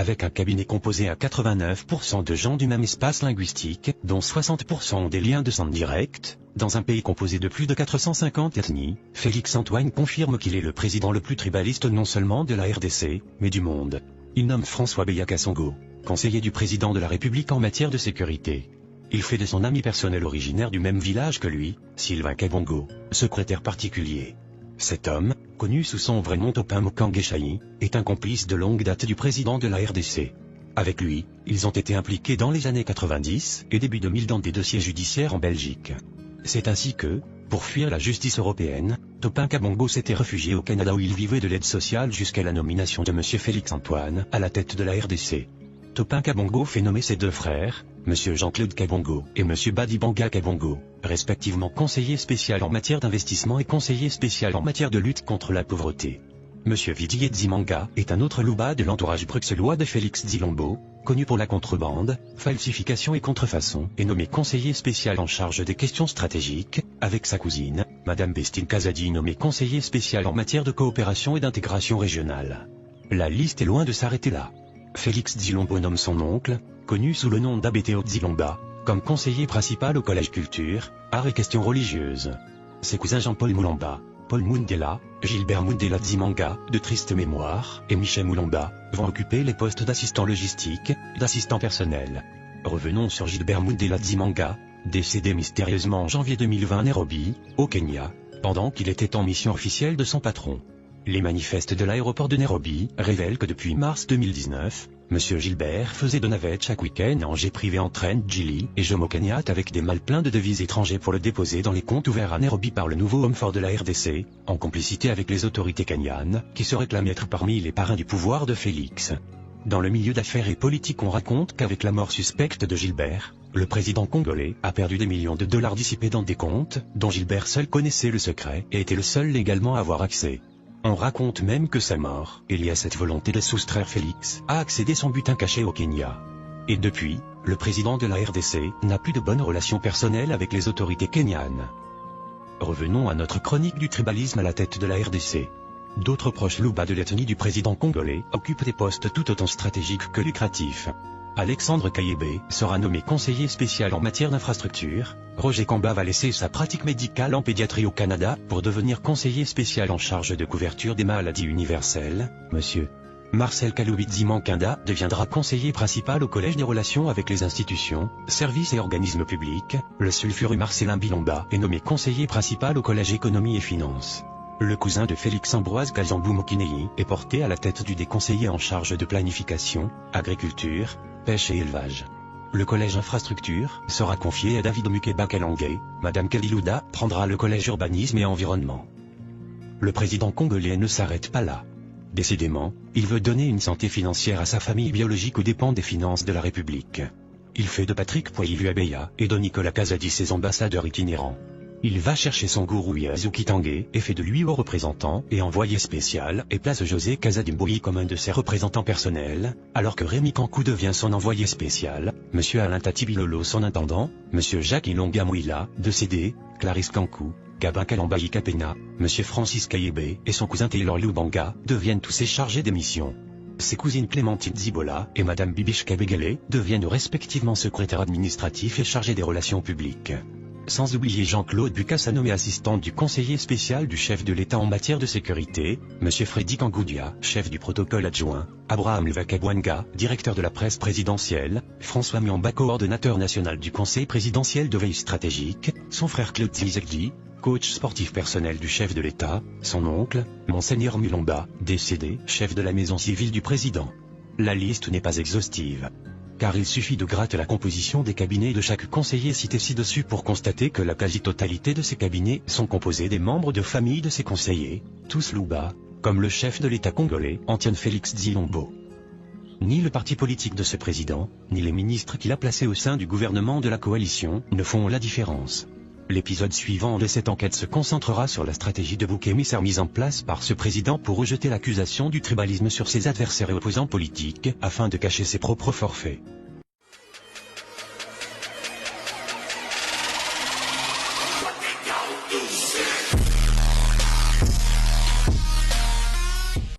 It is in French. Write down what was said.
avec un cabinet composé à 89% de gens du même espace linguistique, dont 60% ont des liens de sang directs, dans un pays composé de plus de 450 ethnies, Félix-Antoine confirme qu'il est le président le plus tribaliste non seulement de la RDC, mais du monde. Il nomme François Beya-Kassongo, conseiller du président de la République en matière de sécurité. Il fait de son ami personnel originaire du même village que lui, Sylvain Kabongo, secrétaire particulier. Cet homme, connu sous son vrai nom Topin Mokange-Chayi, est un complice de longue date du président de la RDC. Avec lui, ils ont été impliqués dans les années 90 et début 2000 dans des dossiers judiciaires en Belgique. C'est ainsi que, pour fuir la justice européenne, Topin Kabongo s'était réfugié au Canada où il vivait de l'aide sociale jusqu'à la nomination de M. Félix-Antoine à la tête de la RDC. Topin Kabongo fait nommer ses deux frères, M. Jean-Claude Kabongo et M. Badibanga Kabongo, respectivement conseiller spécial en matière d'investissement et conseiller spécial en matière de lutte contre la pauvreté. M. Vidier Dzimanga est un autre louba de l'entourage bruxellois de Félix Dzilombo, connu pour la contrebande, falsification et contrefaçon, et nommé conseiller spécial en charge des questions stratégiques, avec sa cousine, Mme Bestine Kazadi nommée conseiller spécial en matière de coopération et d'intégration régionale. La liste est loin de s'arrêter là. Félix Dzilombo nomme son oncle, connu sous le nom d'Abeteo Dzilomba, comme conseiller principal au Collège Culture, Arts et Questions Religieuses. Ses cousins Jean-Paul Moulamba, Paul Mundela, Gilbert Mundela Dzimanga, de triste mémoire, et Michel Moulamba, vont occuper les postes d'assistant logistique, d'assistant personnel. Revenons sur Gilbert Mundela Dzimanga, décédé mystérieusement en janvier 2020 à Nairobi, au Kenya, pendant qu'il était en mission officielle de son patron. Les manifestes de l'aéroport de Nairobi révèlent que depuis mars 2019, M. Gilbert faisait de navettes chaque week-end en jet privé en train Gili et Jomo Kenyatta avec des malles pleins de devises étrangères pour le déposer dans les comptes ouverts à Nairobi par le nouveau homme fort de la RDC, en complicité avec les autorités kenyanes, qui se réclament être parmi les parrains du pouvoir de Félix. Dans le milieu d'affaires et politique, on raconte qu'avec la mort suspecte de Gilbert, le président congolais a perdu des millions de dollars dissipés dans des comptes, dont Gilbert seul connaissait le secret et était le seul légalement à avoir accès. On raconte même que sa mort est liée à cette volonté de soustraire Félix à accéder son butin caché au Kenya. Et depuis, le président de la RDC n'a plus de bonnes relations personnelles avec les autorités kenyanes. Revenons à notre chronique du tribalisme à la tête de la RDC. D'autres proches louba de l'ethnie du président congolais occupent des postes tout autant stratégiques que lucratifs. Alexandre Kayebé sera nommé conseiller spécial en matière d'infrastructure. Roger Kamba va laisser sa pratique médicale en pédiatrie au Canada pour devenir conseiller spécial en charge de couverture des maladies universelles. Monsieur Marcel Kaloubi Mankanda deviendra conseiller principal au Collège des relations avec les institutions, services et organismes publics. Le sulfureux Marcelin Bilomba est nommé conseiller principal au Collège économie et finances. Le cousin de Félix Ambroise Kazambou Mokinei est porté à la tête du déconseiller en charge de planification, agriculture, pêche et élevage. Le collège infrastructure sera confié à David Mukeba Kalangé. Madame Kalilouda prendra le collège urbanisme et environnement. Le président congolais ne s'arrête pas là. Décidément, il veut donner une santé financière à sa famille biologique aux dépens des finances de la République. Il fait de Patrick Poilivu-Abeya et de Nicolas Kazadi ses ambassadeurs itinérants. Il va chercher son gourou Yazuki Tanguay et fait de lui haut représentant et envoyé spécial et place José Kazadimbouyi comme un de ses représentants personnels, alors que Rémi Kankou devient son envoyé spécial, M. Alain Tatibilolo son intendant, M. Jacques Ilonga Mouila, décédé, Clarisse Kankou, Gabin Kalambayi Kapena, M. Francis Kayebé et son cousin Taylor Lubanga deviennent tous ses chargés des missions. Ses cousines Clémentine Zibola et Mme Bibiche Kabegele deviennent respectivement secrétaires administratifs et chargés des relations publiques. Sans oublier Jean-Claude Bukassa nommé assistant du conseiller spécial du chef de l'État en matière de sécurité, M. Freddy Kangoudia, chef du protocole adjoint, Abraham Levakabwanga, directeur de la presse présidentielle, François Miamba coordonnateur national du conseil présidentiel de veille stratégique, son frère Claude Zizekli, coach sportif personnel du chef de l'État, son oncle, Monseigneur Mulomba, décédé, chef de la maison civile du président. La liste n'est pas exhaustive. Car il suffit de gratter la composition des cabinets de chaque conseiller cité ci-dessus pour constater que la quasi-totalité de ces cabinets sont composés des membres de famille de ces conseillers, tous louba, comme le chef de l'État congolais, Antoine Félix Dzilombo. Ni le parti politique de ce président, ni les ministres qu'il a placés au sein du gouvernement de la coalition ne font la différence. L'épisode suivant de cette enquête se concentrera sur la stratégie de bouc émissaire mise en place par ce président pour rejeter l'accusation du tribalisme sur ses adversaires et opposants politiques afin de cacher ses propres forfaits.